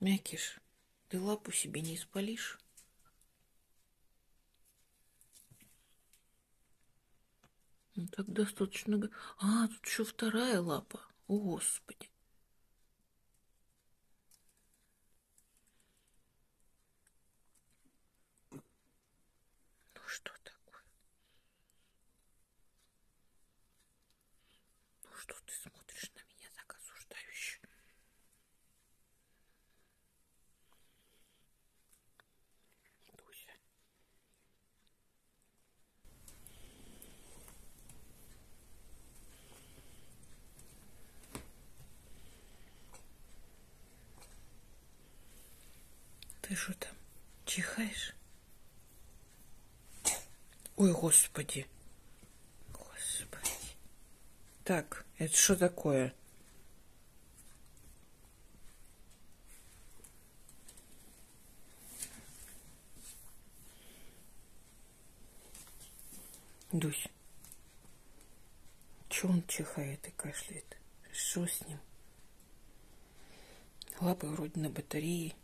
Мякиш, ты лапу себе не испалишь? Ну, так достаточно. А, тут еще вторая лапа. О, Господи. Ну что такое? Ну что ты смотришь на меня так осуждающе? Дуся. Ты что там, чихаешь? Ой, Господи. Господи. Так, это что такое? Дусь. Чего он чихает и кашляет? Что с ним? Лапы вроде на батарее.